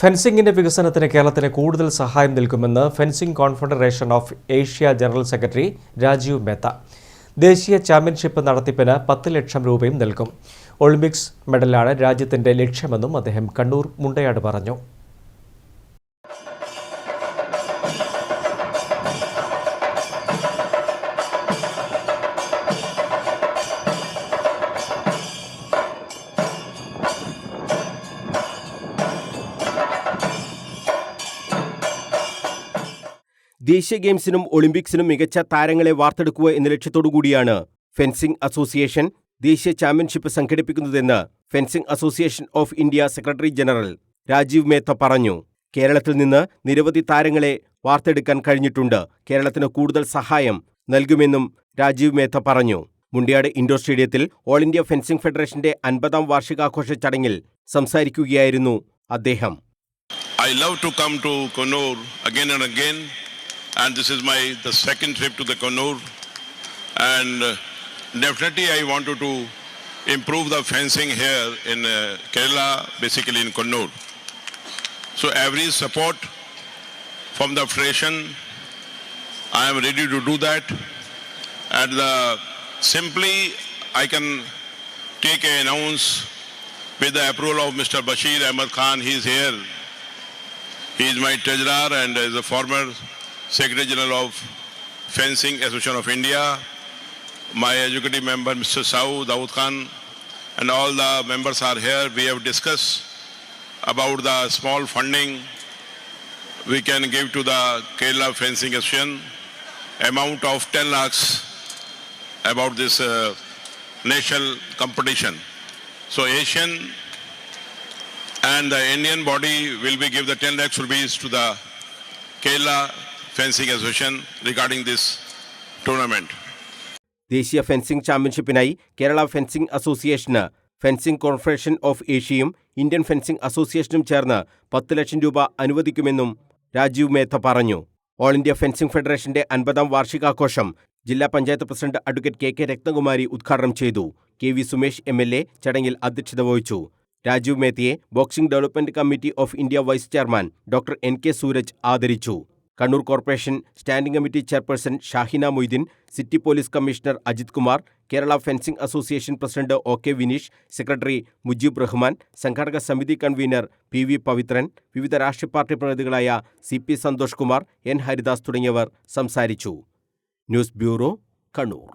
ഫെൻസിംഗിന്റെ വികസനത്തിന് കേരളത്തിന് കൂടുതൽ സഹായം നൽകുമെന്ന് fencing confederation of Asia general secretary Rajeev Mehta. ദേശീയ ചാമ്പ്യൻഷിപ്പ് നടത്തിപ്പിന് 10 ലക്ഷം രൂപയും നൽകും. ഒളിമ്പിക്സ് മെഡലാണ് രാജ്യത്തിന്റെ ലക്ഷ്യമെന്നും അദ്ദേഹം കണ്ണൂർ മുണ്ടയാട് പറഞ്ഞു. ദേശീയ ഗെയിംസിനും ഒളിമ്പിക്സിനും മികച്ച താരങ്ങളെ വാർത്തെടുക്കുക എന്ന ലക്ഷ്യത്തോടുകൂടിയാണ് ഫെൻസിംഗ് അസോസിയേഷൻ ദേശീയ ചാമ്പ്യൻഷിപ്പ് സംഘടിപ്പിക്കുന്നതെന്ന് fencing association of India secretary general Rajeev Mehta പറഞ്ഞു. കേരളത്തിൽ നിന്ന് നിരവധി താരങ്ങളെ വാർത്തെടുക്കാൻ കഴിഞ്ഞിട്ടുണ്ട്. കേരളത്തിന് കൂടുതൽ സഹായം നൽകുമെന്നും രാജീവ് മേത്ത പറഞ്ഞു. മുണ്ടയാട് ഇൻഡോർ സ്റ്റേഡിയത്തിൽ ഓൾ ഇന്ത്യ ഫെൻസിംഗ് ഫെഡറേഷന്റെ 50ാം വാർഷികാഘോഷ ചടങ്ങിൽ സംസാരിക്കുകയായിരുന്നു അദ്ദേഹം. I love to come to Kannur again and again, and this is the second trip to the Kannur, and definitely I wanted to improve the fencing here in Kerala, basically in Kannur. So every support from the federation, I am ready to do that, and simply I can take an announce with the approval of Mr. Bashir Ahmed Khan. He is here. He is my treasurer and is a former Secretary General of Fencing Association of India. My executive member, Mr. Daud Khan, and all the members are here. We have discussed about the small funding we can give to the Kerala Fencing Association, amount of 10 lakhs about this national competition. So Asian and the Indian body will be give the 10 lakhs rupees to the Kerala Fencing Association regarding this tournament. ദേശീയ fencing ചാമ്പ്യൻഷിപ്പിനായി Kerala fencing അസോസിയേഷന് fencing confederation of ഏഷ്യയും Indian fencing അസോസിയേഷനും ചേർന്ന് 10 ലക്ഷം രൂപ അനുവദിക്കുമെന്നും രാജീവ് മേത്ത പറഞ്ഞു. All India fencing ഫെഡറേഷന്റെ 50ാം വാർഷികാഘോഷം ജില്ലാ panchayat president advocate K Ratnakumari ഉദ്ഘാടനം ചെയ്തു. KV സുമേഷ് MLA ചടങ്ങിൽ അധ്യക്ഷത വഹിച്ചു. രാജീവ് മേത്തയെ boxing development committee of India vice chairman doctor NK Sooraj ആദരിച്ചു. Kannur corporation standing committee chairperson Shahina Moideen, city police commissioner Ajith Kumar, Kerala fencing association president OK Vineesh, secretary Mujeeb Rahman, സംഘാടക സമിതി കൺവീനർ PV പവിത്രൻ, വിവിധ രാഷ്ട്രീയ പാർട്ടി പ്രതിനിധികളായ CP സന്തോഷ് കുമാർ, N ഹരിദാസ് തുടങ്ങിയവർ സംസാരിച്ചു. News bureau, Kannur.